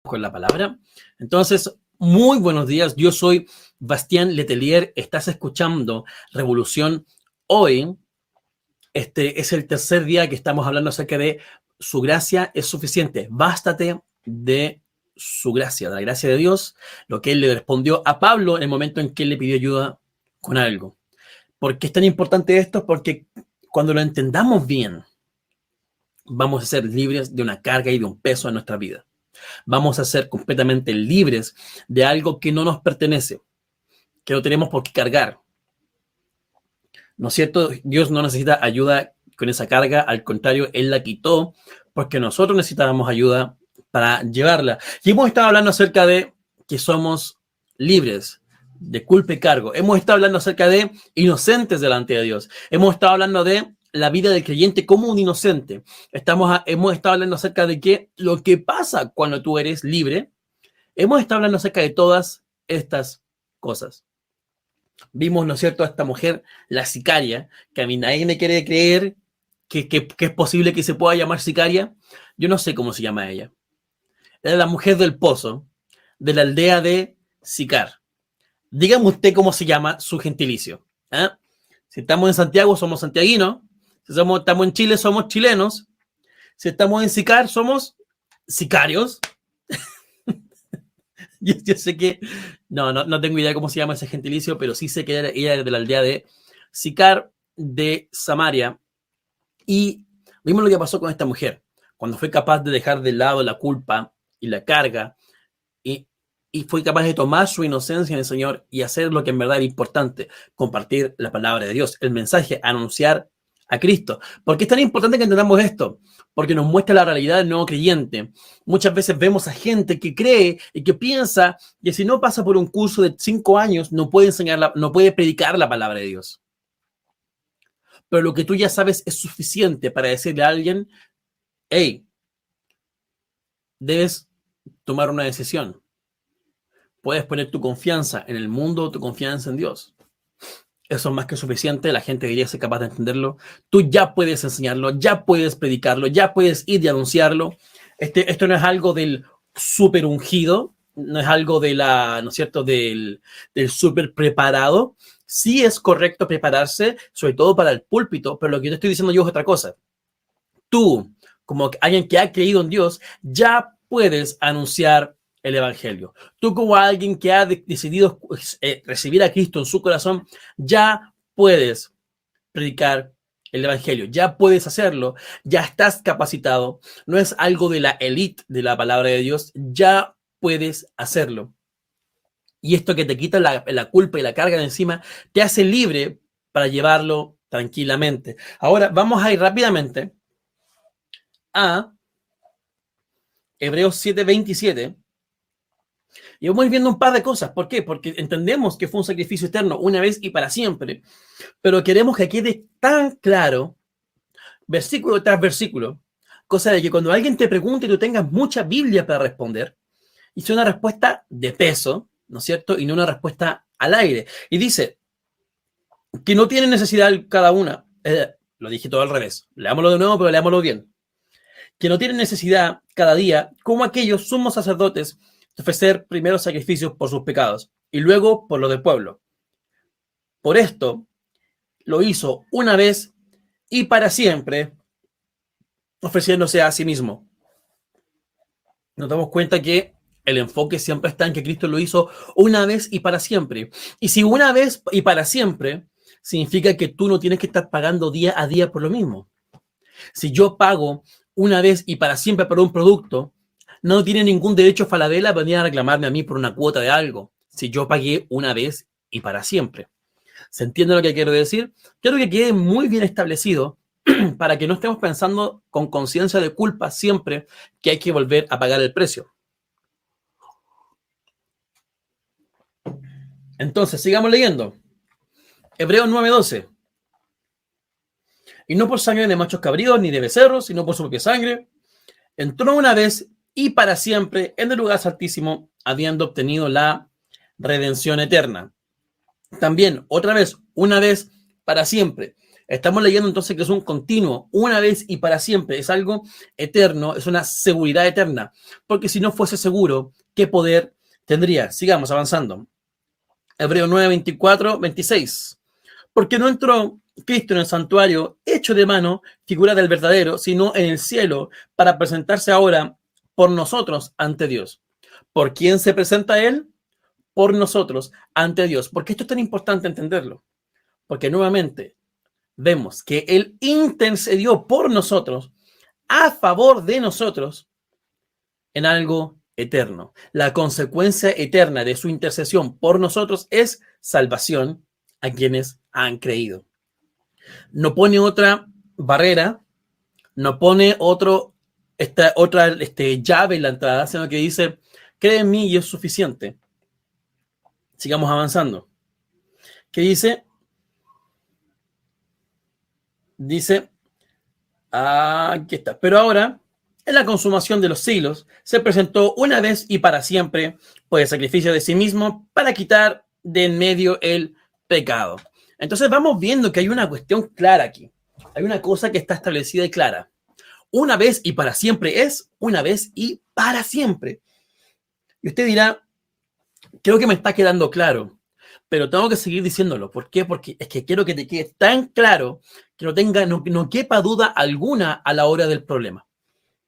con la palabra. Entonces, muy buenos días. Yo soy Bastián Letelier. Estás escuchando Revolución Hoy. Este es el tercer día que estamos hablando acerca de su gracia es suficiente. Bástate de su gracia, de la gracia de Dios, lo que él le respondió a Pablo en el momento en que él le pidió ayuda con algo. ¿Por qué es tan importante esto? Porque cuando lo entendamos bien, vamos a ser libres de una carga y de un peso en nuestra vida. Vamos a ser completamente libres de algo que no nos pertenece, que no tenemos por qué cargar. ¿No es cierto? Dios no necesita ayuda con esa carga, al contrario, Él la quitó porque nosotros necesitábamos ayuda para llevarla. Y hemos estado hablando acerca de que somos libres de culpa y cargo. Hemos estado hablando acerca de inocentes delante de Dios. Hemos estado hablando de la vida del creyente como un inocente. Hemos estado hablando acerca de que lo que pasa cuando tú eres libre. Hemos estado hablando acerca de todas estas cosas. Vimos, ¿no es cierto?, a esta mujer, la sicaria, que a mí nadie me quiere creer que es posible que se pueda llamar sicaria. Yo no sé cómo se llama ella. Era la mujer del pozo, de la aldea de Sicar. Dígame usted cómo se llama su gentilicio. ¿Eh? Si estamos en Santiago, somos santiaguinos. Si estamos en Chile, somos chilenos. Si estamos en Sicar, somos sicarios. Yo sé que no tengo idea cómo se llama ese gentilicio, pero sí sé que ella era de la aldea de Sicar de Samaria. Y vimos lo que pasó con esta mujer, cuando fue capaz de dejar de lado la culpa y la carga, y fue capaz de tomar su inocencia en el Señor y hacer lo que en verdad era importante, compartir la palabra de Dios, el mensaje, anunciar a Cristo. ¿Por qué es tan importante que entendamos esto? Porque nos muestra la realidad del nuevo creyente. Muchas veces vemos a gente que cree y que piensa que si no pasa por un curso de 5 años no puede no puede predicar la palabra de Dios. Pero lo que tú ya sabes es suficiente para decirle a alguien, hey, debes tomar una decisión. Puedes poner tu confianza en el mundo o tu confianza en Dios. Eso es más que suficiente, la gente debería ser capaz de entenderlo. Tú ya puedes enseñarlo, ya puedes predicarlo, ya puedes ir y anunciarlo. Esto no es algo del súper ungido, no es algo de ¿no es cierto?, del súper preparado. Sí es correcto prepararse, sobre todo para el púlpito, pero lo que yo te estoy diciendo yo es otra cosa. Tú, como alguien que ha creído en Dios, ya puedes anunciar el evangelio. Tú, como alguien que ha decidido recibir a Cristo en su corazón, ya puedes predicar el evangelio, ya puedes hacerlo, ya estás capacitado, no es algo de la élite de la palabra de Dios, ya puedes hacerlo. Y esto que te quita la culpa y la carga de encima, te hace libre para llevarlo tranquilamente. Ahora vamos a ir rápidamente a Hebreos 7:27. Y vamos a ir viendo un par de cosas. ¿Por qué? Porque entendemos que fue un sacrificio eterno una vez y para siempre. Pero queremos que quede tan claro, versículo tras versículo, cosa de que cuando alguien te pregunte tú tengas mucha Biblia para responder, y sea una respuesta de peso, ¿no es cierto? Y no una respuesta al aire. Y dice que no tiene necesidad cada una. Lo dije todo al revés. Leámoslo de nuevo, pero leámoslo bien. Que no tiene necesidad cada día, como aquellos sumos sacerdotes, de ofrecer primero sacrificios por sus pecados y luego por los del pueblo. Por esto lo hizo una vez y para siempre, ofreciéndose a sí mismo. Nos damos cuenta que el enfoque siempre está en que Cristo lo hizo una vez y para siempre. Y si una vez y para siempre, significa que tú no tienes que estar pagando día a día por lo mismo. Si yo pago una vez y para siempre por un producto, no tiene ningún derecho Falabella a venir a reclamarme a mí por una cuota de algo, si yo pagué una vez y para siempre. ¿Se entiende lo que quiero decir? Quiero que quede muy bien establecido para que no estemos pensando con conciencia de culpa siempre que hay que volver a pagar el precio. Entonces, sigamos leyendo. Hebreos 9:12. Y no por sangre de machos cabríos ni de becerros, sino por su propia sangre, entró una vez y para siempre en el lugar santísimo, habiendo obtenido la redención eterna. También, otra vez, una vez para siempre, Estamos leyendo entonces que es un continuo, una vez y para siempre. Es algo eterno, es una seguridad eterna. Porque si no fuese seguro, ¿qué poder tendría? Sigamos avanzando. Hebreos 9, 24, 26. Porque no entró Cristo en el santuario hecho de mano, figura del verdadero, sino en el cielo, para presentarse ahora por nosotros ante Dios. ¿Por quién se presenta Él? Por nosotros ante Dios. ¿Por qué esto es tan importante entenderlo? Porque nuevamente vemos que Él intercedió por nosotros, a favor de nosotros, en algo eterno. La consecuencia eterna de su intercesión por nosotros es salvación a quienes han creído. No pone otra barrera, no pone otra llave en la entrada, sino que dice, cree en mí y es suficiente. Sigamos avanzando. ¿Qué dice? Dice, aquí está. Pero ahora, en la consumación de los siglos, se presentó una vez y para siempre por el sacrificio de sí mismo para quitar de en medio el pecado. Entonces vamos viendo que hay una cuestión clara aquí. Hay una cosa que está establecida y clara. Una vez y para siempre es una vez y para siempre. Y usted dirá, creo que me está quedando claro, pero tengo que seguir diciéndolo. ¿Por qué? Porque es que quiero que te quede tan claro que no quepa duda alguna a la hora del problema.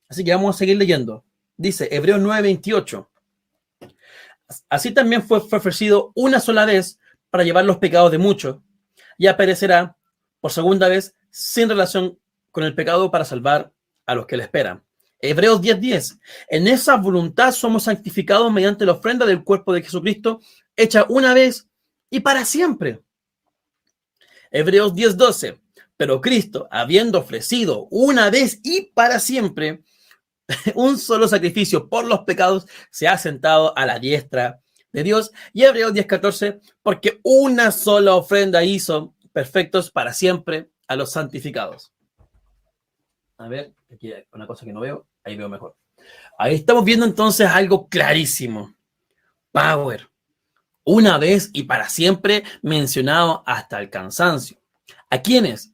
Así que vamos a seguir leyendo. Dice Hebreos 9:28. Así también fue ofrecido una sola vez para llevar los pecados de muchos, y aparecerá por segunda vez sin relación con el pecado para salvar a los que le esperan. Hebreos 10:10. En esa voluntad somos santificados mediante la ofrenda del cuerpo de Jesucristo, hecha una vez y para siempre. Hebreos 10:12. Pero Cristo, habiendo ofrecido una vez y para siempre un solo sacrificio por los pecados, se ha sentado a la diestra de Dios. Y Hebreos 10:14. Porque una sola ofrenda hizo perfectos para siempre a los santificados. A ver, aquí hay una cosa que no veo, ahí veo mejor. Ahí estamos viendo entonces algo clarísimo. Power. Una vez y para siempre mencionado hasta el cansancio. ¿A quiénes?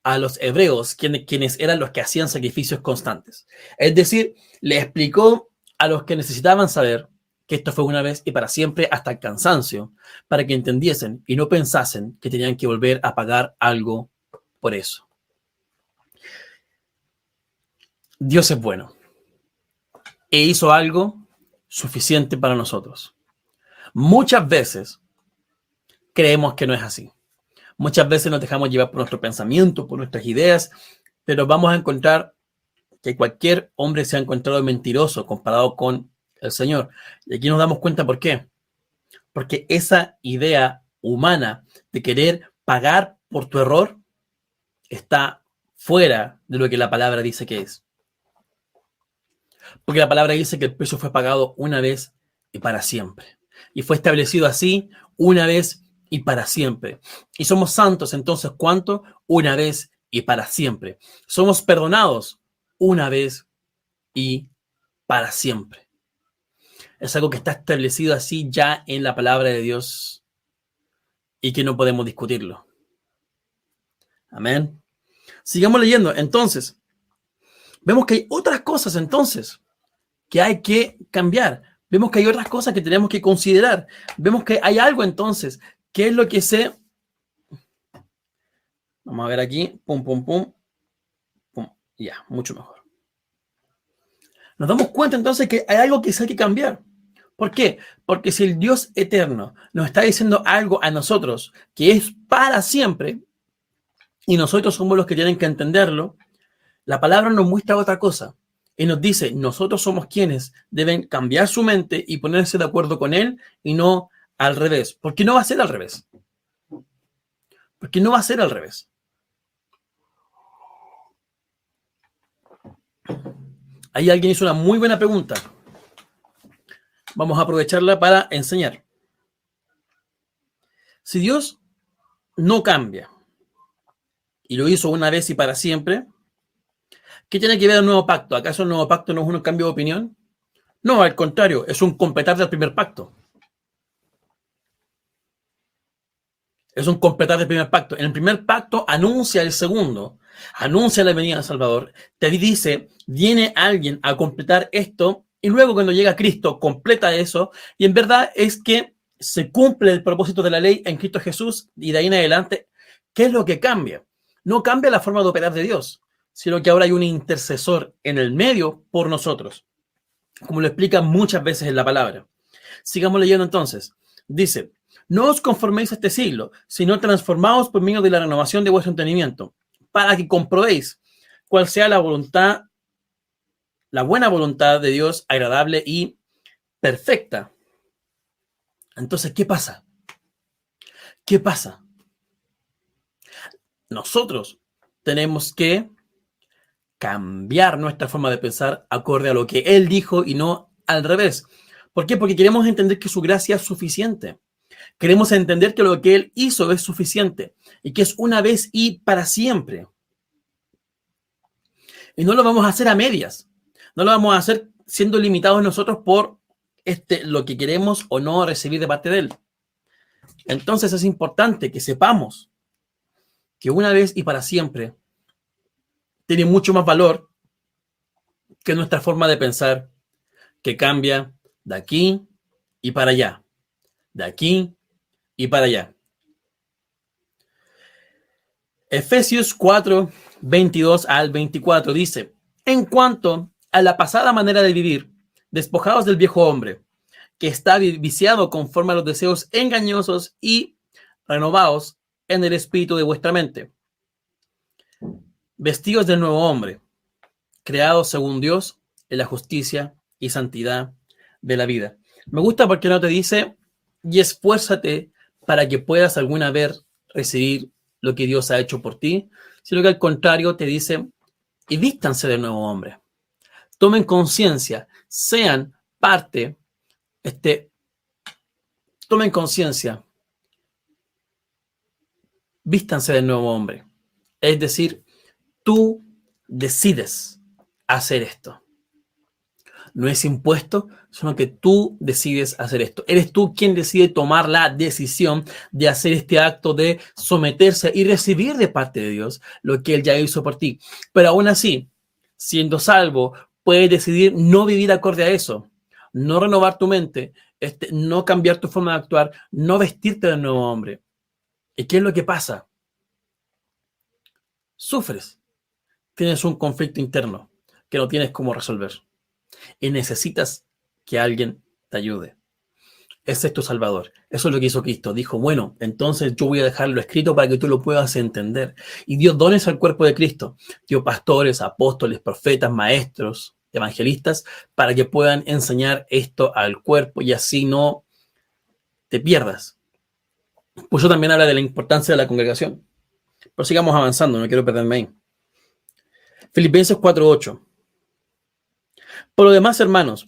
A los hebreos, quienes eran los que hacían sacrificios constantes. Es decir, le explicó a los que necesitaban saber que esto fue una vez y para siempre hasta el cansancio, para que entendiesen y no pensasen que tenían que volver a pagar algo por eso. Dios es bueno e hizo algo suficiente para nosotros. Muchas veces creemos que no es así. Muchas veces nos dejamos llevar por nuestro pensamiento, por nuestras ideas, pero vamos a encontrar que cualquier hombre se ha encontrado mentiroso comparado con el Señor. Y aquí nos damos cuenta por qué. Porque esa idea humana de querer pagar por tu error está fuera de lo que la palabra dice que es. Porque la palabra dice que el precio fue pagado una vez y para siempre. Y fue establecido así una vez y para siempre. Y somos santos, entonces, ¿cuánto? Una vez y para siempre. Somos perdonados una vez y para siempre. Es algo que está establecido así ya en la palabra de Dios y que no podemos discutirlo. Amén. Sigamos leyendo. Entonces, vemos que hay otras cosas entonces que hay que cambiar. Vemos que hay otras cosas que tenemos que considerar. Vemos que hay algo entonces. ¿Qué es lo que se... Vamos a ver aquí. Pum, pum, pum. Pum. Ya, mucho mejor. Nos damos cuenta entonces que hay algo que hay que cambiar. ¿Por qué? Porque si el Dios eterno nos está diciendo algo a nosotros que es para siempre y nosotros somos los que tienen que entenderlo, la palabra nos muestra otra cosa y nos dice, nosotros somos quienes deben cambiar su mente y ponerse de acuerdo con él y no al revés. ¿Por qué no va a ser al revés? Porque no va a ser al revés. Ahí alguien hizo una muy buena pregunta. Vamos a aprovecharla para enseñar. Si Dios no cambia y lo hizo una vez y para siempre, ¿qué tiene que ver el nuevo pacto? ¿Acaso el nuevo pacto no es un cambio de opinión? No, al contrario, es un completar del primer pacto. Es un completar del primer pacto. En el primer pacto anuncia el segundo, anuncia la venida del Salvador. Te dice, viene alguien a completar esto, y luego cuando llega Cristo, completa eso, y en verdad es que se cumple el propósito de la ley en Cristo Jesús, y de ahí en adelante, ¿qué es lo que cambia? No cambia la forma de operar de Dios, sino que ahora hay un intercesor en el medio por nosotros, como lo explica muchas veces en la palabra. Sigamos leyendo entonces. Dice, no os conforméis a este siglo, sino transformaos por medio de la renovación de vuestro entendimiento, para que comprobéis cuál sea la voluntad, la buena voluntad de Dios, agradable y perfecta. Entonces, ¿qué pasa? ¿Qué pasa? Nosotros tenemos que cambiar nuestra forma de pensar acorde a lo que Él dijo y no al revés. ¿Por qué? Porque queremos entender que su gracia es suficiente. Queremos entender que lo que Él hizo es suficiente y que es una vez y para siempre. Y no lo vamos a hacer a medias. No lo vamos a hacer siendo limitados nosotros por lo que queremos o no recibir de parte de Él. Entonces es importante que sepamos que una vez y para siempre tiene mucho más valor que nuestra forma de pensar, que cambia de aquí y para allá. De aquí y para allá. Efesios 4, 22 al 24 dice, en cuanto a la pasada manera de vivir, despojados del viejo hombre, que está viciado conforme a los deseos engañosos y renovados en el espíritu de vuestra mente. Vestidos del nuevo hombre, creados según Dios en la justicia y santidad de la vida. Me gusta porque no te dice, y esfuérzate para que puedas alguna vez recibir lo que Dios ha hecho por ti, sino que al contrario te dice, y vístanse del nuevo hombre. Tomen conciencia, sean parte, tomen conciencia, vístanse del nuevo hombre. Es decir, tú decides hacer esto. No es impuesto, sino que tú decides hacer esto. Eres tú quien decide tomar la decisión de hacer este acto de someterse y recibir de parte de Dios lo que Él ya hizo por ti. Pero aún así, siendo salvo, puedes decidir no vivir acorde a eso, no renovar tu mente, no cambiar tu forma de actuar, no vestirte del nuevo hombre. ¿Y qué es lo que pasa? Sufres, tienes un conflicto interno que no tienes cómo resolver y necesitas que alguien te ayude. Ese es tu Salvador. Eso es lo que hizo Cristo. Dijo, bueno, entonces yo voy a dejarlo escrito para que tú lo puedas entender. Y dio dones al cuerpo de Cristo. Dio pastores, apóstoles, profetas, maestros, evangelistas, para que puedan enseñar esto al cuerpo y así no te pierdas. Pues yo también habla de la importancia de la congregación. Pero sigamos avanzando, no quiero perderme ahí. Filipenses 4:8. Por lo demás, hermanos,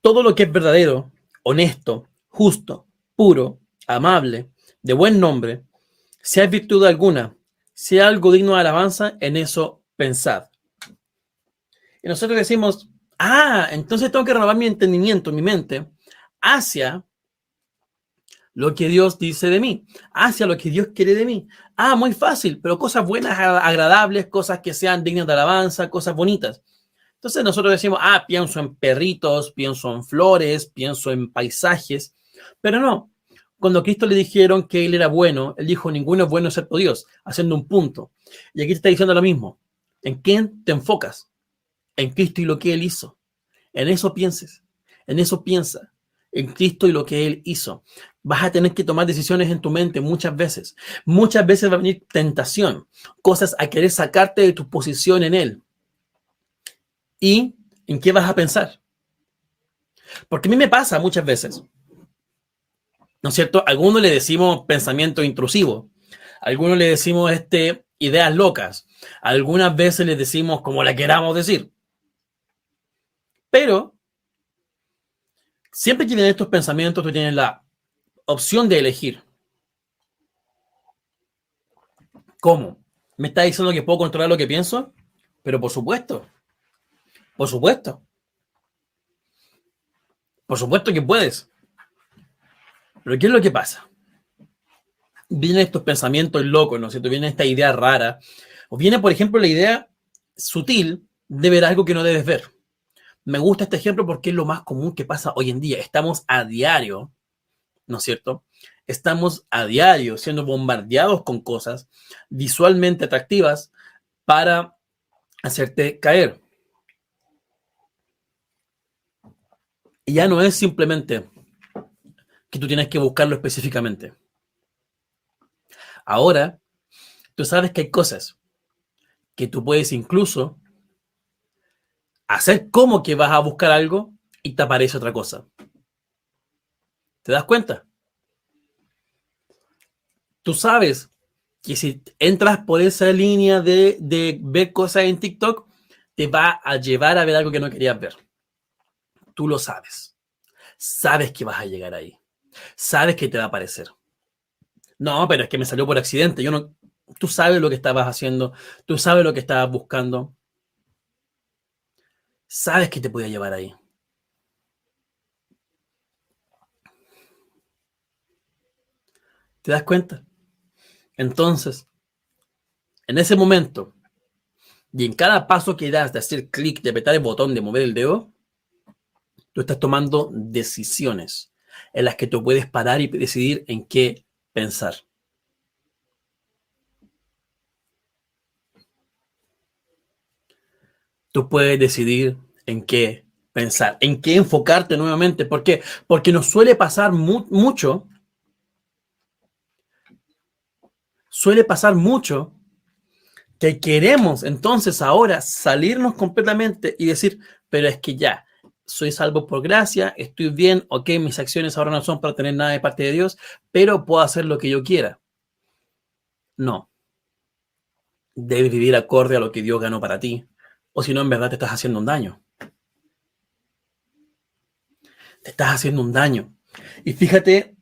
todo lo que es verdadero, honesto, justo, puro, amable, de buen nombre, si hay virtud alguna, si hay algo digno de alabanza, en eso pensad. Y nosotros decimos, entonces tengo que renovar mi entendimiento, mi mente, hacia lo que Dios dice de mí, hacia lo que Dios quiere de mí. Muy fácil, pero cosas buenas, agradables, cosas que sean dignas de alabanza, cosas bonitas. Entonces nosotros decimos, pienso en perritos, pienso en flores, pienso en paisajes, pero no. Cuando a Cristo le dijeron que Él era bueno, Él dijo, ninguno es bueno excepto Dios, haciendo un punto. Y aquí te está diciendo lo mismo. ¿En quién te enfocas? En Cristo y lo que Él hizo. En eso pienses, en eso piensa, en Cristo y lo que Él hizo. Vas a tener que tomar decisiones en tu mente muchas veces. Muchas veces va a venir tentación, cosas a querer sacarte de tu posición en Él. ¿Y en qué vas a pensar? Porque a mí me pasa muchas veces, ¿no es cierto? A algunos le decimos pensamiento intrusivo, a algunos le decimos ideas locas, algunas veces les decimos como la queramos decir. Pero siempre que tienen estos pensamientos, tú tienes la opción de elegir. ¿Cómo? ¿Me está diciendo que puedo controlar lo que pienso? Pero por supuesto. Por supuesto. Por supuesto que puedes. Pero ¿qué es lo que pasa? vienen estos pensamientos locos, ¿no es cierto? Viene esta idea rara, o viene, por ejemplo, la idea sutil de ver algo que no debes ver. Me gusta este ejemplo porque es lo más común que pasa hoy en día. Estamos a diario, ¿no es cierto? Estamos a diario siendo bombardeados con cosas visualmente atractivas para hacerte caer. Y ya no es simplemente que tú tienes que buscarlo específicamente. Ahora, tú sabes que hay cosas que tú puedes incluso hacer como que vas a buscar algo y te aparece otra cosa. ¿Te das cuenta? Tú sabes que si entras por esa línea de ver cosas en TikTok, te va a llevar a ver algo que no querías ver. Tú lo sabes. Sabes que vas a llegar ahí. Sabes que te va a aparecer. No, pero es que me salió por accidente. Yo no. Tú sabes lo que estabas haciendo. Tú sabes lo que estabas buscando. Sabes que te puede llevar ahí. ¿Te das cuenta? Entonces, en ese momento y en cada paso que das de hacer clic, de apretar el botón, de mover el dedo, tú estás tomando decisiones en las que tú puedes parar y decidir en qué pensar. Tú puedes decidir en qué pensar, en qué enfocarte nuevamente. ¿Por qué? Porque nos suele pasar mucho que queremos entonces ahora salirnos completamente y decir, pero es que ya, soy salvo por gracia, estoy bien, ok, mis acciones ahora no son para tener nada de parte de Dios, pero puedo hacer lo que yo quiera. No, debes vivir acorde a lo que Dios ganó para ti, o si no, en verdad te estás haciendo un daño. Te estás haciendo un daño. Y fíjate,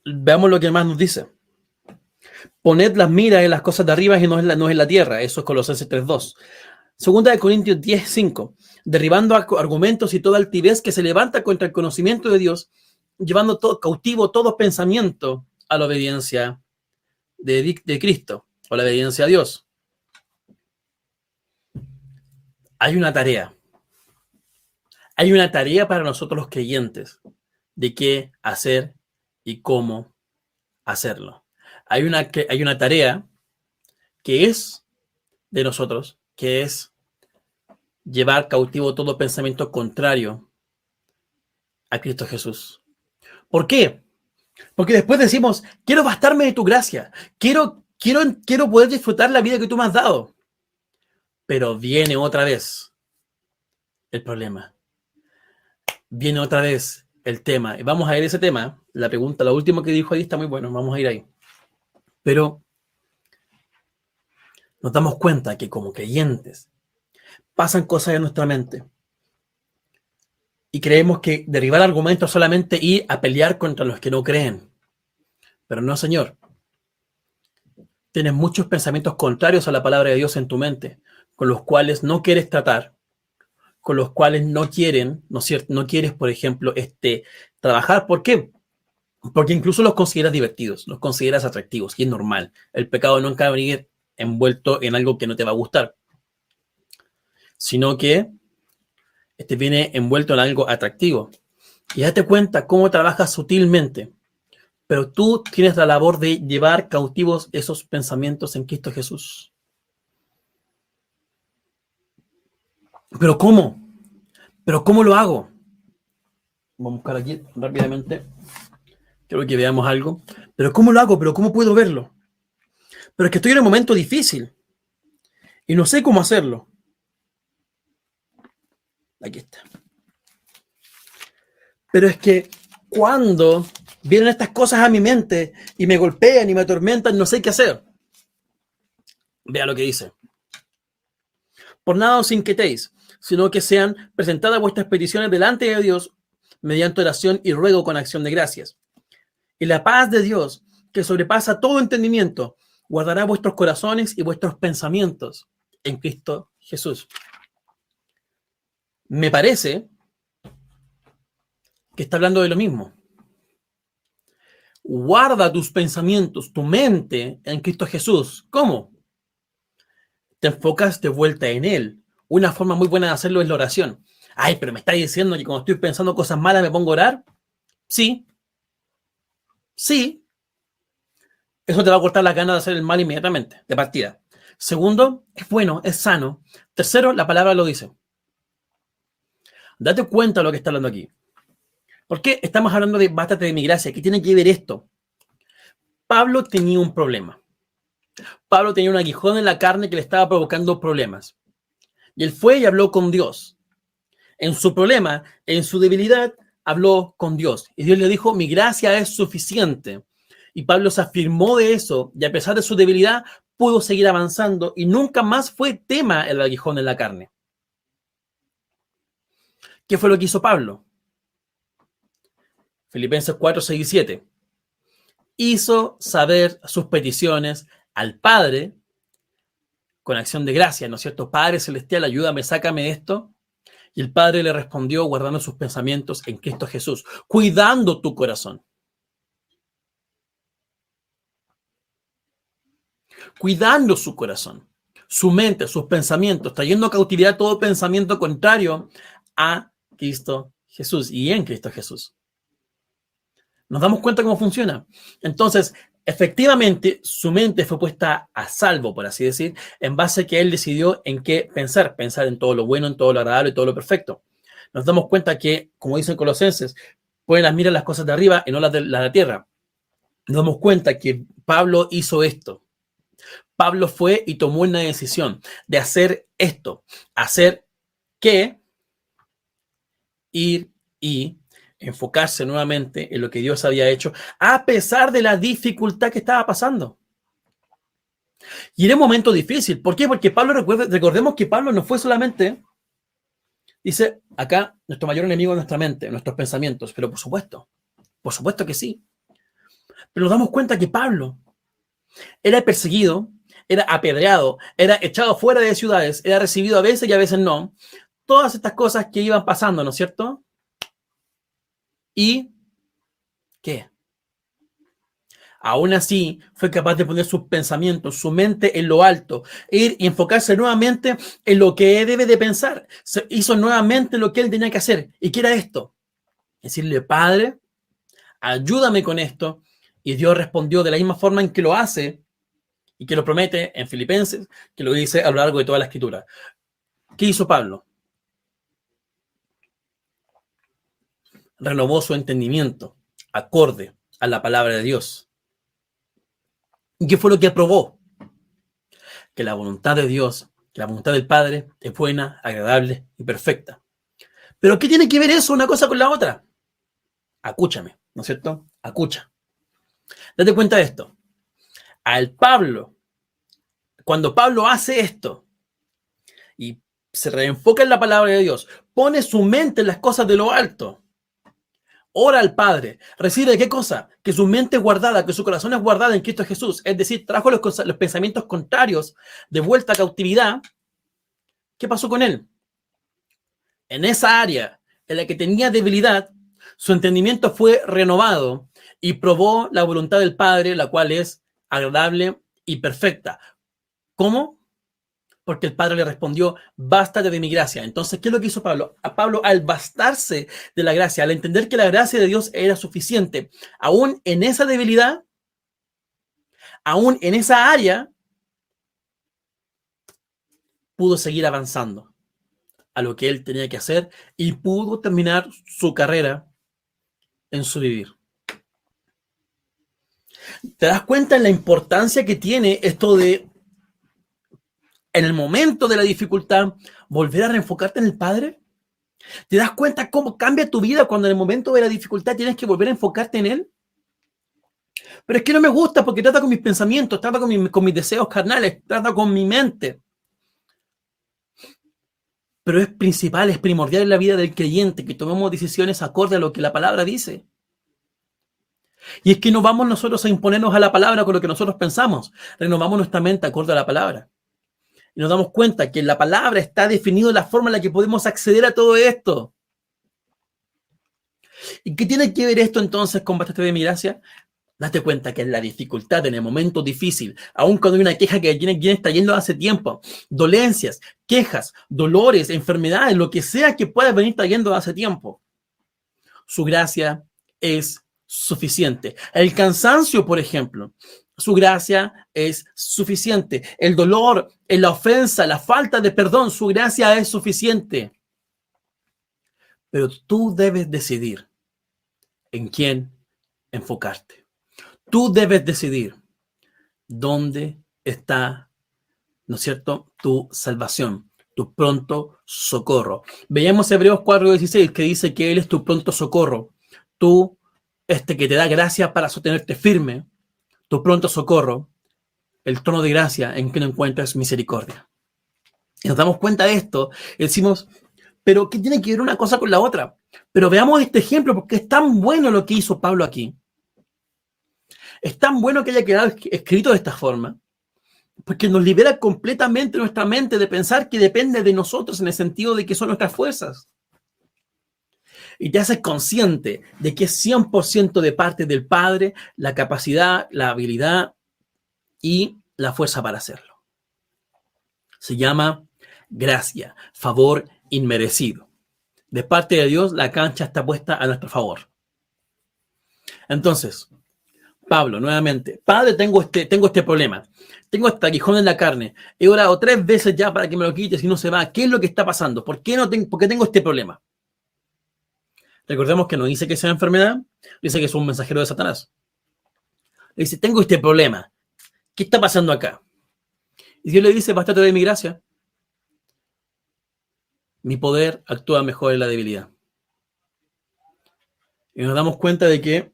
veamos lo que más nos dice. Poned las miras en las cosas de arriba y no en la tierra. Eso es Colosenses 3:2. Segunda de Corintios 10:5. Derribando argumentos y toda altivez que se levanta contra el conocimiento de Dios, llevando cautivo todo pensamiento a la obediencia de Cristo o la obediencia a Dios. Hay una tarea. Hay una tarea para nosotros los creyentes de qué hacer y cómo hacerlo. Hay una tarea que es de nosotros, que es llevar cautivo todo pensamiento contrario a Cristo Jesús. ¿Por qué? Porque después decimos, quiero bastarme de tu gracia, quiero poder disfrutar la vida que tú me has dado. Pero viene otra vez el problema. Viene otra vez el tema. Y vamos a ir a ese tema. La pregunta, la última que dijo ahí está muy bueno, vamos a ir ahí. Pero nos damos cuenta que como creyentes pasan cosas en nuestra mente y creemos que derribar argumentos solamente ir a pelear contra los que no creen. Pero no, Señor. Tienes muchos pensamientos contrarios a la palabra de Dios en tu mente, con los cuales no quieres tratar, con los cuales no quieren, ¿no es cierto? No quieres, por ejemplo, trabajar. ¿Por qué? Porque incluso los consideras divertidos, los consideras atractivos, y es normal. El pecado nunca va a venir envuelto en algo que no te va a gustar, sino que viene envuelto en algo atractivo. Y date cuenta cómo trabajas sutilmente. Pero tú tienes la labor de llevar cautivos esos pensamientos en Cristo Jesús. ¿Pero cómo? ¿Pero cómo lo hago? Vamos a buscar aquí rápidamente. Quiero que veamos algo. ¿Pero cómo lo hago? ¿Pero cómo puedo verlo? Pero es que estoy en un momento difícil y no sé cómo hacerlo. Aquí está. Pero es que cuando vienen estas cosas a mi mente y me golpean y me atormentan, no sé qué hacer. Vea lo que dice. Por nada os inquietéis, sino que sean presentadas vuestras peticiones delante de Dios mediante oración y ruego con acción de gracias. Y la paz de Dios, que sobrepasa todo entendimiento, guardará vuestros corazones y vuestros pensamientos en Cristo Jesús. Me parece que está hablando de lo mismo. Guarda tus pensamientos, tu mente en Cristo Jesús. ¿Cómo? Te enfocas de vuelta en Él. Una forma muy buena de hacerlo es la oración. Ay, pero me está diciendo que cuando estoy pensando cosas malas me pongo a orar. Sí, sí. Eso te va a cortar las ganas de hacer el mal inmediatamente, de partida. Segundo, es bueno, es sano. Tercero, la palabra lo dice. Date cuenta de lo que está hablando aquí. ¿Por qué estamos hablando de bástate de mi gracia? ¿Qué tiene que ver esto? Pablo tenía un problema. Pablo tenía un aguijón en la carne que le estaba provocando problemas. Y él fue y habló con Dios. En su problema, en su debilidad, habló con Dios. Y Dios le dijo, mi gracia es suficiente. Y Pablo se afirmó de eso, y a pesar de su debilidad, pudo seguir avanzando, y nunca más fue tema el aguijón en la carne. ¿Qué fue lo que hizo Pablo? Filipenses 4, 6 y 7. Hizo saber sus peticiones al Padre con acción de gracia, ¿no es cierto? Padre celestial, ayúdame, sácame de esto. Y el Padre le respondió guardando sus pensamientos en Cristo Jesús, cuidando tu corazón. Cuidando su corazón, su mente, sus pensamientos, trayendo a cautividad todo pensamiento contrario a Cristo Jesús y en Cristo Jesús. ¿Nos damos cuenta cómo funciona? Entonces, efectivamente, su mente fue puesta a salvo, por así decir, en base a que él decidió en qué pensar en todo lo bueno, en todo lo agradable, en todo lo perfecto. Nos damos cuenta que, como dicen Colosenses, ponen las miras las cosas de arriba y no las de la tierra. Nos damos cuenta que Pablo hizo esto. Pablo fue y tomó una decisión de hacer esto, hacer que ir y enfocarse nuevamente en lo que Dios había hecho, a pesar de la dificultad que estaba pasando. Y era un momento difícil. ¿Por qué? Porque Pablo, recordemos que Pablo no fue solamente, dice acá, nuestro mayor enemigo es nuestra mente, nuestros pensamientos, pero por supuesto que sí. Pero nos damos cuenta que Pablo era perseguido, era apedreado, era echado fuera de ciudades, era recibido a veces y a veces no. Todas estas cosas que iban pasando, ¿no es cierto? ¿Y qué? Aún así, fue capaz de poner sus pensamientos, su mente en lo alto, ir y enfocarse nuevamente en lo que debe de pensar. Se hizo nuevamente lo que él tenía que hacer. ¿Y qué era esto? Decirle, Padre, ayúdame con esto. Y Dios respondió de la misma forma en que lo hace y que lo promete en Filipenses, que lo dice a lo largo de toda la Escritura. ¿Qué hizo Pablo? Renovó su entendimiento acorde a la palabra de Dios. ¿Y qué fue lo que aprobó? Que la voluntad de Dios, que la voluntad del Padre es buena, agradable y perfecta. ¿Pero qué tiene que ver eso una cosa con la otra? Acúchame, ¿no es cierto? Acucha. Date cuenta de esto. Cuando Pablo hace esto y se reenfoca en la palabra de Dios, pone su mente en las cosas de lo alto, ora al Padre, recibe ¿qué cosa? Que su mente es guardada, que su corazón es guardado en Cristo Jesús. Es decir, trajo los pensamientos contrarios de vuelta a cautividad. ¿Qué pasó con él? En esa área en la que tenía debilidad, su entendimiento fue renovado y probó la voluntad del Padre, la cual es agradable y perfecta. ¿Cómo? Porque el Padre le respondió, bástate de mi gracia. Entonces, ¿qué es lo que hizo Pablo? A Pablo, al bastarse de la gracia, al entender que la gracia de Dios era suficiente, aún en esa debilidad, aún en esa área, pudo seguir avanzando a lo que él tenía que hacer y pudo terminar su carrera en su vivir. ¿Te das cuenta de la importancia que tiene esto de, en el momento de la dificultad, volver a reenfocarte en el Padre? ¿Te das cuenta cómo cambia tu vida cuando en el momento de la dificultad tienes que volver a enfocarte en Él? Pero es que no me gusta porque trata con mis pensamientos, trata con mis deseos carnales, trata con mi mente. Pero es principal, es primordial en la vida del creyente que tomemos decisiones acorde a lo que la palabra dice. Y es que no vamos nosotros a imponernos a la palabra con lo que nosotros pensamos, renovamos nuestra mente acorde a la palabra. Y nos damos cuenta que en la palabra está definido la forma en la que podemos acceder a todo esto. ¿Y qué tiene que ver esto entonces con bastante de mi gracia? Date cuenta que en la dificultad, en el momento difícil, aun cuando hay una queja que viene está yendo hace tiempo, dolencias, quejas, dolores, enfermedades, lo que sea que pueda venir trayendo hace tiempo, su gracia es suficiente. El cansancio, por ejemplo, su gracia es suficiente. El dolor, la ofensa, la falta de perdón, su gracia es suficiente. Pero tú debes decidir en quién enfocarte. Tú debes decidir dónde está, ¿no es cierto?, tu salvación, tu pronto socorro. Veamos Hebreos 4:16, que dice que Él es tu pronto socorro. Tú, que te da gracia para sostenerte firme, tu pronto socorro, el trono de gracia en que no encuentras misericordia. Y nos damos cuenta de esto y decimos, pero ¿qué tiene que ver una cosa con la otra? Pero veamos este ejemplo porque es tan bueno lo que hizo Pablo aquí. Es tan bueno que haya quedado escrito de esta forma, porque nos libera completamente nuestra mente de pensar que depende de nosotros en el sentido de que son nuestras fuerzas. Y te haces consciente de que es 100% de parte del Padre la capacidad, la habilidad y la fuerza para hacerlo. Se llama gracia, favor inmerecido. De parte de Dios, la cancha está puesta a nuestro favor. Entonces, Pablo, nuevamente, Padre, tengo este problema, tengo este aguijón en la carne, he orado 3 veces ya para que me lo quites y no se va. ¿Qué es lo que está pasando? ¿Por qué tengo este problema? Recordemos que no dice que sea enfermedad, dice que es un mensajero de Satanás. Dice, tengo este problema, ¿qué está pasando acá? Y Dios le dice, bástate de mi gracia. Mi poder actúa mejor en la debilidad. Y nos damos cuenta de que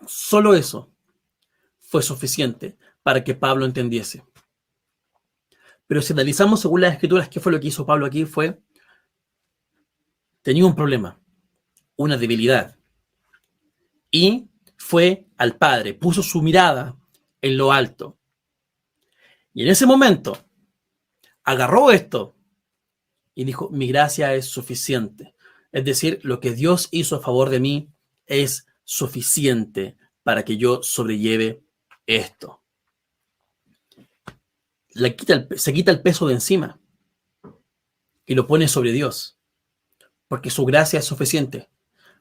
solo eso fue suficiente para que Pablo entendiese. Pero si analizamos según las escrituras, ¿qué fue lo que hizo Pablo aquí? Tenía un problema, una debilidad. Y fue al Padre, puso su mirada en lo alto. Y en ese momento, agarró esto y dijo, mi gracia es suficiente. Es decir, lo que Dios hizo a favor de mí es suficiente para que yo sobrelleve esto. Se quita el peso de encima y lo pone sobre Dios, porque su gracia es suficiente.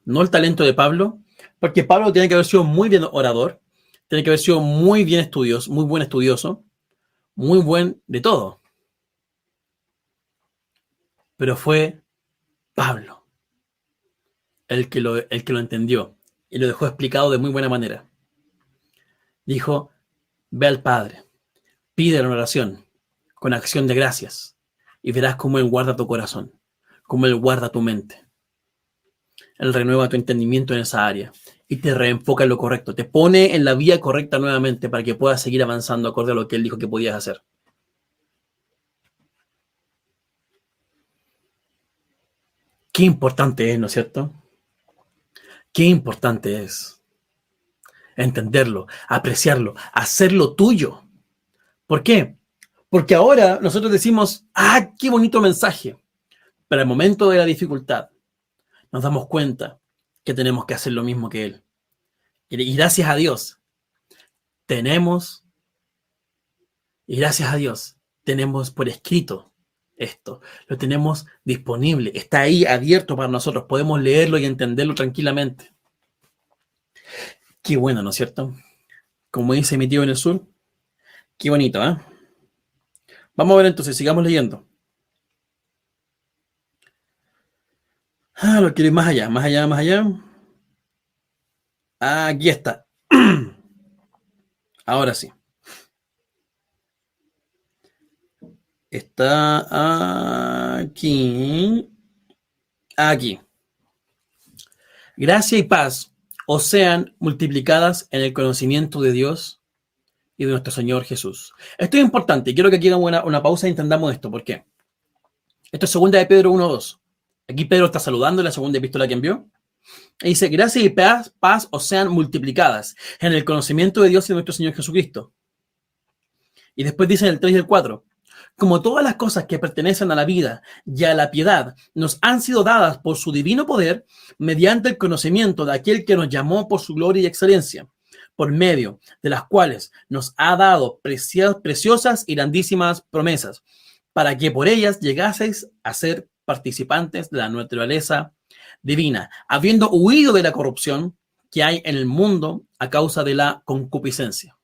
No el talento de Pablo, porque Pablo tiene que haber sido muy bien orador, tiene que haber sido muy bien estudioso, muy buen estudioso, muy buen de todo. Pero fue Pablo el que lo entendió y lo dejó explicado de muy buena manera. Dijo, ve al Padre, pide la oración con acción de gracias y verás cómo Él guarda tu corazón, cómo Él guarda tu mente. Él renueva tu entendimiento en esa área y te reenfoca en lo correcto, te pone en la vía correcta nuevamente para que puedas seguir avanzando acorde a lo que Él dijo que podías hacer. Qué importante es, ¿no es cierto? Qué importante es entenderlo, apreciarlo, hacerlo tuyo. ¿Por qué? Porque ahora nosotros decimos, qué bonito mensaje. Pero al momento de la dificultad, nos damos cuenta que tenemos que hacer lo mismo que Él. Y gracias a Dios, tenemos por escrito esto. Lo tenemos disponible. Está ahí abierto para nosotros. Podemos leerlo y entenderlo tranquilamente. Qué bueno, ¿no es cierto? Como dice mi tío en el sur, qué bonito, ¿eh? Vamos a ver entonces, sigamos leyendo. Lo quiero ir más allá. Aquí está. Ahora sí. Está aquí. Aquí. Gracia y paz os sean multiplicadas en el conocimiento de Dios y de nuestro Señor Jesús. Esto es importante. Quiero que aquí hagamos una pausa y entendamos esto. ¿Por qué? Esto es 2 de Pedro 1:2. Aquí Pedro está saludando en la segunda epístola que envió. Y dice, gracia y paz os sean multiplicadas en el conocimiento de Dios y de nuestro Señor Jesucristo. Y después dice en el 3 y el 4, como todas las cosas que pertenecen a la vida y a la piedad nos han sido dadas por su divino poder mediante el conocimiento de aquel que nos llamó por su gloria y excelencia. por medio de las cuales nos ha dado preciosas y grandísimas promesas, para que por ellas llegaseis a ser participantes de la naturaleza divina, habiendo huido de la corrupción que hay en el mundo a causa de la concupiscencia.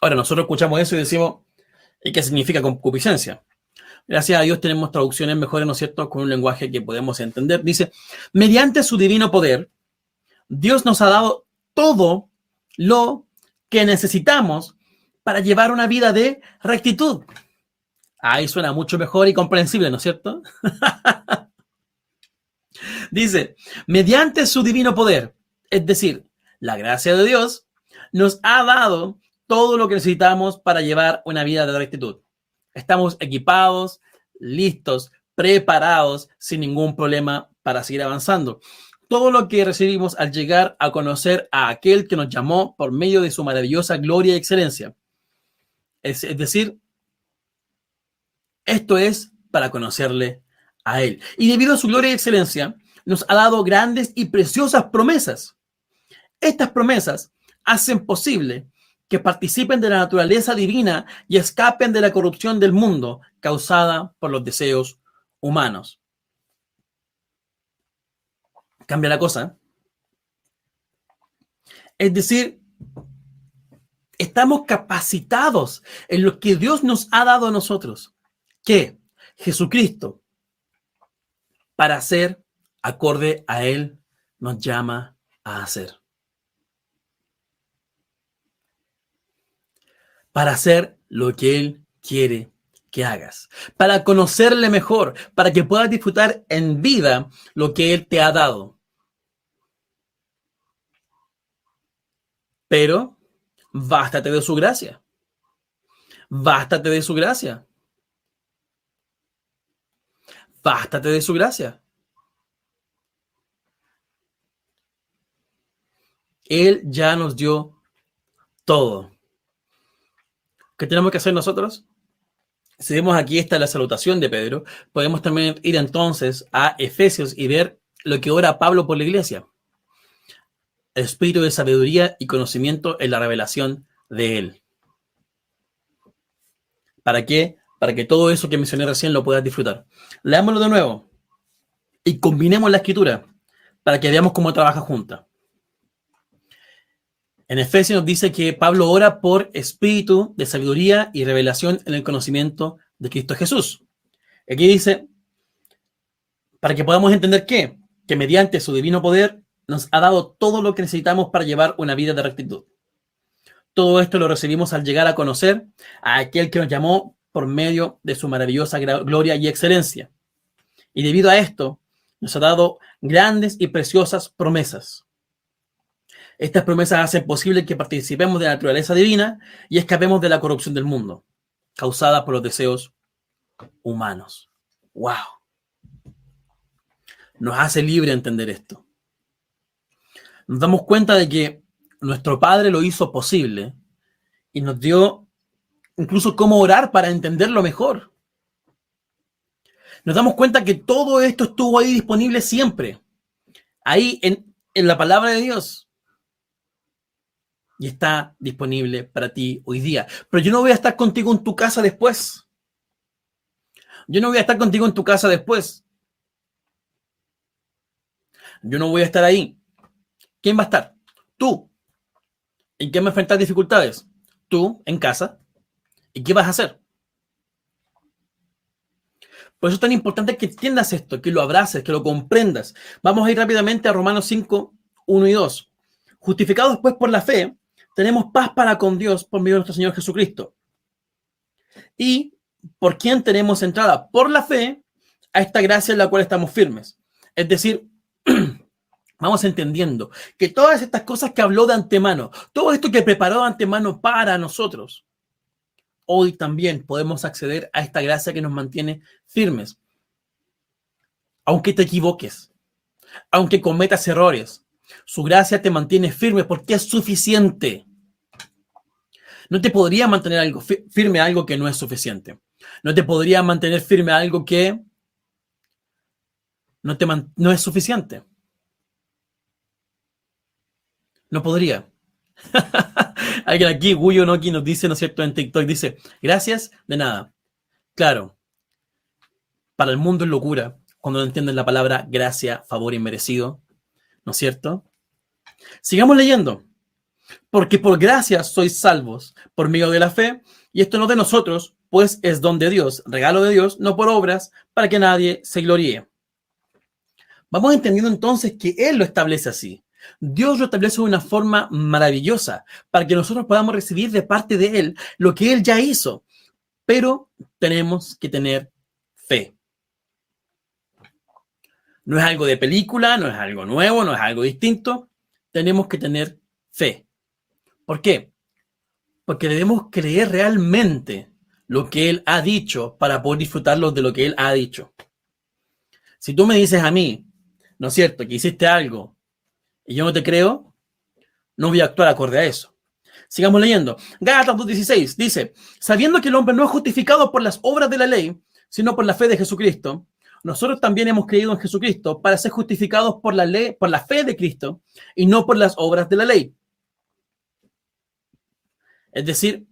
Ahora, nosotros escuchamos eso y decimos, ¿y qué significa concupiscencia? Gracias a Dios tenemos traducciones mejores, ¿no es cierto?, con un lenguaje que podemos entender. Dice, mediante su divino poder, Dios nos ha dado todo lo que necesitamos para llevar una vida de rectitud. Ahí suena mucho mejor y comprensible, ¿no es cierto? Dice, mediante su divino poder, es decir, la gracia de Dios, nos ha dado todo lo que necesitamos para llevar una vida de rectitud. Estamos equipados, listos, preparados, sin ningún problema para seguir avanzando. Todo lo que recibimos al llegar a conocer a aquel que nos llamó por medio de su maravillosa gloria y excelencia. Es decir, esto es para conocerle a él. Y debido a su gloria y excelencia, nos ha dado grandes y preciosas promesas. Estas promesas hacen posible que participen de la naturaleza divina y escapen de la corrupción del mundo causada por los deseos humanos. Cambia la cosa. Es decir, estamos capacitados en lo que Dios nos ha dado a nosotros, que Jesucristo, para hacer acorde a Él, nos llama a hacer. Para hacer lo que Él quiere que hagas, para conocerle mejor, para que puedas disfrutar en vida lo que Él te ha dado. Pero bástate de su gracia. Bástate de su gracia. Bástate de su gracia. Él ya nos dio todo. ¿Qué tenemos que hacer nosotros? Si vemos aquí está la salutación de Pedro, podemos también ir entonces a Efesios y ver lo que ora Pablo por la iglesia. El espíritu de sabiduría y conocimiento en la revelación de Él. ¿Para qué? Para que todo eso que mencioné recién lo puedas disfrutar. Leámoslo de nuevo y combinemos la escritura para que veamos cómo trabaja junta. En Efesios nos dice que Pablo ora por espíritu de sabiduría y revelación en el conocimiento de Cristo Jesús. Aquí dice, para que podamos entender que mediante su divino poder nos ha dado todo lo que necesitamos para llevar una vida de rectitud. Todo esto lo recibimos al llegar a conocer a aquel que nos llamó por medio de su maravillosa gloria y excelencia. Y debido a esto, nos ha dado grandes y preciosas promesas. Estas promesas hacen posible que participemos de la naturaleza divina y escapemos de la corrupción del mundo, causada por los deseos humanos. ¡Wow! Nos hace libre entender esto. Nos damos cuenta de que nuestro Padre lo hizo posible y nos dio incluso cómo orar para entenderlo mejor. Nos damos cuenta que todo esto estuvo ahí disponible siempre, ahí en la palabra de Dios. Y está disponible para ti hoy día. Pero yo no voy a estar contigo en tu casa después. Yo no voy a estar contigo en tu casa después. Yo no voy a estar ahí. ¿Quién va a estar? Tú. ¿En qué vas a enfrentar dificultades? Tú, en casa. ¿Y qué vas a hacer? Por eso es tan importante que entiendas esto, que lo abraces, que lo comprendas. Vamos a ir rápidamente a Romanos 5, 1 y 2. Justificados pues por la fe, tenemos paz para con Dios por medio de nuestro Señor Jesucristo. ¿Y por quién tenemos entrada? Por la fe a esta gracia en la cual estamos firmes. Es decir, vamos entendiendo que todas estas cosas que habló de antemano, todo esto que preparó de antemano para nosotros, hoy también podemos acceder a esta gracia que nos mantiene firmes. Aunque te equivoques, aunque cometas errores, su gracia te mantiene firme porque es suficiente. No te podría mantener algo firme a algo que no es suficiente. No te podría mantener firme a algo que no es suficiente. No podría. Alguien aquí, Guyo Noki, nos dice, ¿no es cierto?, en TikTok, dice, gracias, de nada. Claro, para el mundo es locura cuando no entienden la palabra gracia, favor y merecido, ¿no es cierto? Sigamos leyendo. Porque por gracia sois salvos, por medio de la fe, y esto no de nosotros, pues es don de Dios, regalo de Dios, no por obras, para que nadie se gloríe. Vamos entendiendo entonces que Él lo establece así. Dios lo establece de una forma maravillosa, para que nosotros podamos recibir de parte de Él lo que Él ya hizo. Pero tenemos que tener fe. No es algo de película, no es algo nuevo, no es algo distinto. Tenemos que tener fe. ¿Por qué? Porque debemos creer realmente lo que Él ha dicho para poder disfrutarlo de lo que Él ha dicho. Si tú me dices a mí, ¿no es cierto?, que hiciste algo y yo no te creo, no voy a actuar acorde a eso. Sigamos leyendo. Gálatas 2:16 dice, sabiendo que el hombre no es justificado por las obras de la ley, sino por la fe de Jesucristo, nosotros también hemos creído en Jesucristo para ser justificados por la ley, por la fe de Cristo y no por las obras de la ley. Es decir,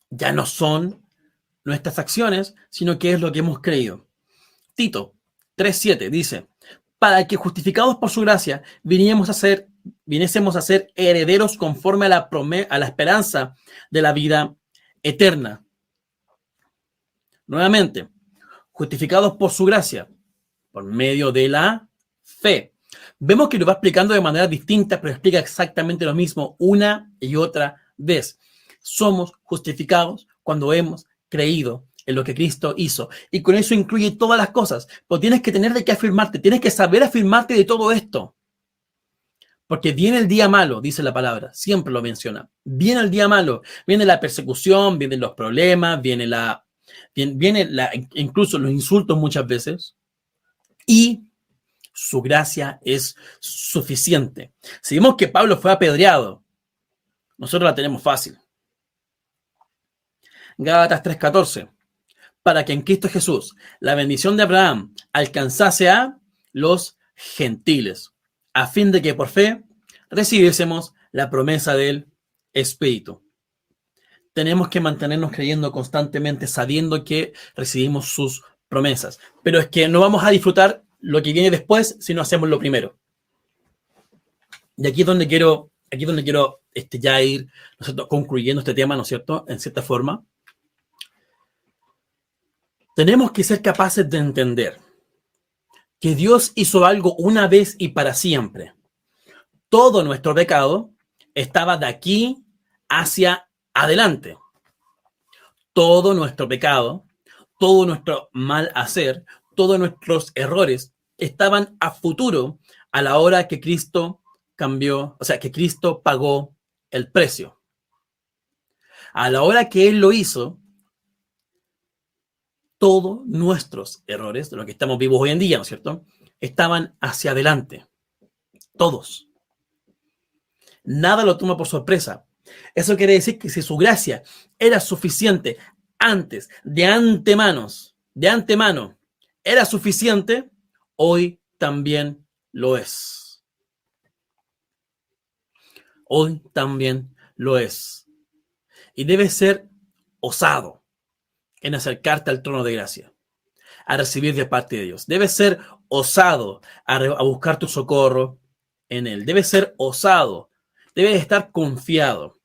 ya no son nuestras acciones, sino que es lo que hemos creído. Tito 3:7 dice, para que justificados por su gracia viniésemos a ser herederos conforme a la esperanza de la vida eterna. Nuevamente, justificados por su gracia, por medio de la fe. Vemos que lo va explicando de manera distinta, pero explica exactamente lo mismo una y otra vez. Somos justificados cuando hemos creído en lo que Cristo hizo. Y con eso incluye todas las cosas. Pero tienes que tener de qué afirmarte. Tienes que saber afirmarte de todo esto. Porque viene el día malo, dice la palabra. Siempre lo menciona. Viene el día malo. Viene la persecución, vienen los problemas, viene incluso los insultos muchas veces. Y su gracia es suficiente. Si vemos que Pablo fue apedreado, nosotros la tenemos fácil. Gálatas 3:14. Para que en Cristo Jesús la bendición de Abraham alcanzase a los gentiles, a fin de que por fe recibiésemos la promesa del Espíritu. Tenemos que mantenernos creyendo constantemente, sabiendo que recibimos sus promesas. Pero es que no vamos a disfrutar lo que viene después si no hacemos lo primero. Y aquí es donde quiero ya ir, ¿no es cierto?, concluyendo este tema, ¿no es cierto?, en cierta forma. Tenemos que ser capaces de entender que Dios hizo algo una vez y para siempre. Todo nuestro pecado estaba de aquí hacia adelante. Todo nuestro pecado, todo nuestro mal hacer, todos nuestros errores estaban a futuro a la hora que Cristo cambió, o sea, que Cristo pagó el precio. A la hora que Él lo hizo, todos nuestros errores, de los que estamos vivos hoy en día, ¿no es cierto?, estaban hacia adelante. Todos. Nada lo toma por sorpresa. Eso quiere decir que si su gracia era suficiente antes, de antemano, era suficiente, hoy también lo es. Hoy también lo es. Y debes ser osado en acercarte al trono de gracia, a recibir de parte de Dios. Debes ser osado a buscar tu socorro en Él. Debes ser osado. Debes estar confiado.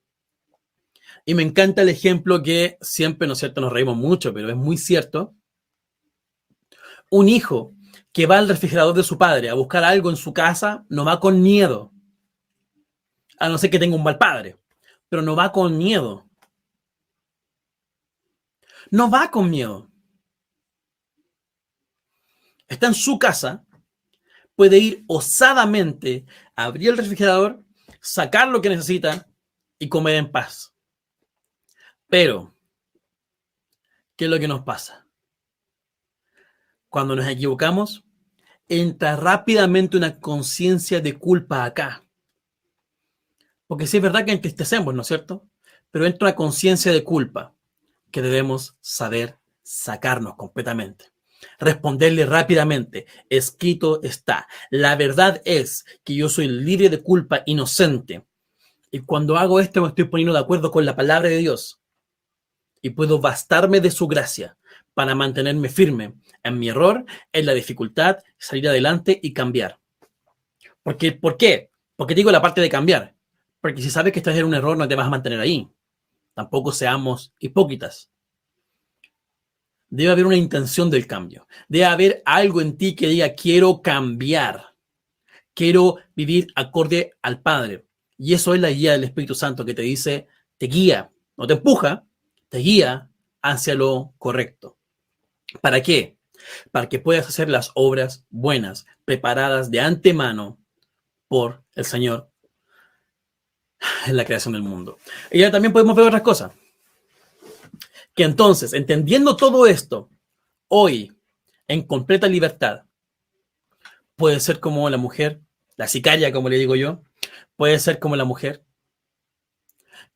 Y me encanta el ejemplo que siempre, ¿no es cierto?, nos reímos mucho, pero es muy cierto. Un hijo que va al refrigerador de su padre a buscar algo en su casa no va con miedo. A no ser que tenga un mal padre, pero no va con miedo. No va con miedo. Está en su casa, puede ir osadamente, abrir el refrigerador, sacar lo que necesita y comer en paz. Pero, ¿qué es lo que nos pasa? Cuando nos equivocamos, entra rápidamente una conciencia de culpa acá. Porque sí es verdad que entristecemos, ¿no es cierto? Pero entra una conciencia de culpa que debemos saber sacarnos completamente. Responderle rápidamente, escrito está. La verdad es que yo soy libre de culpa, inocente. Y cuando hago esto me estoy poniendo de acuerdo con la palabra de Dios y puedo bastarme de su gracia para mantenerme firme en mi error, en la dificultad, salir adelante y cambiar. Porque, ¿por qué? Porque digo la parte de cambiar. Porque si sabes que estás en un error, no te vas a mantener ahí. Tampoco seamos hipócritas. Debe haber una intención del cambio. Debe haber algo en ti que diga, quiero cambiar. Quiero vivir acorde al Padre. Y eso es la guía del Espíritu Santo que te dice, te guía, no te empuja, te guía hacia lo correcto. ¿Para qué? Para que puedas hacer las obras buenas, preparadas de antemano por el Señor en la creación del mundo. Y ya también podemos ver otras cosas. Que entonces, entendiendo todo esto, hoy, en completa libertad, puede ser como la mujer, la sicaria, como le digo yo, puede ser como la mujer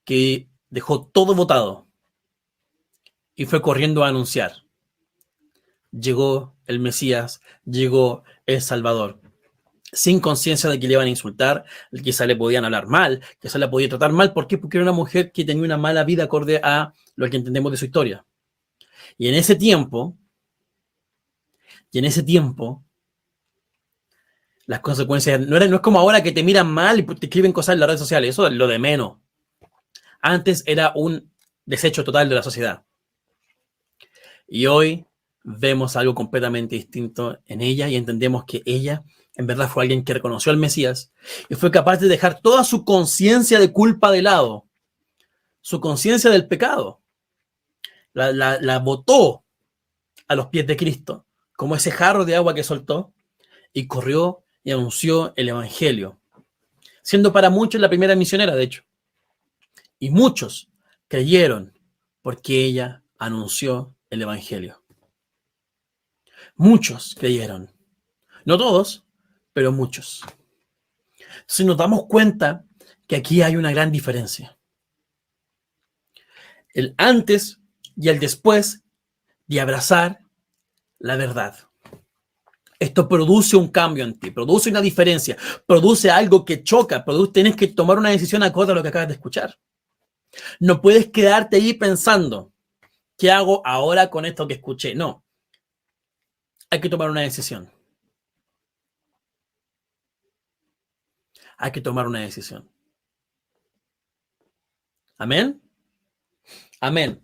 que dejó todo botado y fue corriendo a anunciar. Llegó el Mesías, llegó el Salvador, sin conciencia de que le iban a insultar, que quizá le podían hablar mal, que quizá le podían tratar mal. ¿Por qué? Porque era una mujer que tenía una mala vida acorde a lo que entendemos de su historia. Y en ese tiempo, las consecuencias no es como ahora que te miran mal y te escriben cosas en las redes sociales. Eso es lo de menos. Antes era un desecho total de la sociedad. Y hoy vemos algo completamente distinto en ella y entendemos que ella en verdad fue alguien que reconoció al Mesías y fue capaz de dejar toda su conciencia de culpa de lado, su conciencia del pecado. La botó a los pies de Cristo, como ese jarro de agua que soltó, y corrió y anunció el Evangelio, siendo para muchos la primera misionera, de hecho. Y muchos creyeron porque ella anunció el Evangelio. Muchos creyeron. No todos, pero muchos. Si nos damos cuenta que aquí hay una gran diferencia. El antes y el después de abrazar la verdad. Esto produce un cambio en ti, produce una diferencia, produce algo que choca, tienes que tomar una decisión acorde a lo que acabas de escuchar. No puedes quedarte ahí pensando, ¿qué hago ahora con esto que escuché? No, hay que tomar una decisión. Hay que tomar una decisión. ¿Amén? Amén.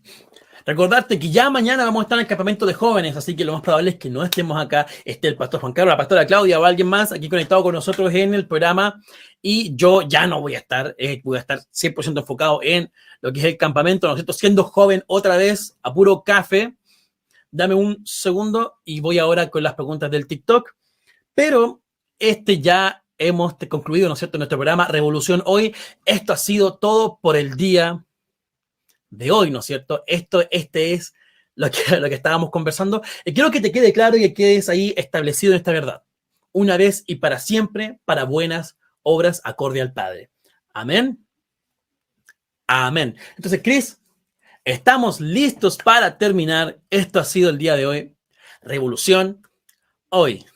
Recordarte que ya mañana vamos a estar en el campamento de jóvenes, así que lo más probable es que no estemos acá, esté el pastor Juan Carlos, la pastora Claudia o alguien más aquí conectado con nosotros en el programa, y yo ya no voy a estar 100% enfocado en lo que es el campamento, ¿no es cierto? Siendo joven otra vez, a puro café. Dame un segundo y voy ahora con las preguntas del TikTok, pero ya hemos concluido, ¿no es cierto?, nuestro programa Revolución Hoy. Esto ha sido todo por el día de hoy, ¿no es cierto? Este es lo que estábamos conversando. Y quiero que te quede claro y que quedes ahí establecido en esta verdad. Una vez y para siempre, para buenas obras acorde al Padre. Amén. Amén. Entonces, Cris, estamos listos para terminar. Esto ha sido el día de hoy. Revolución Hoy.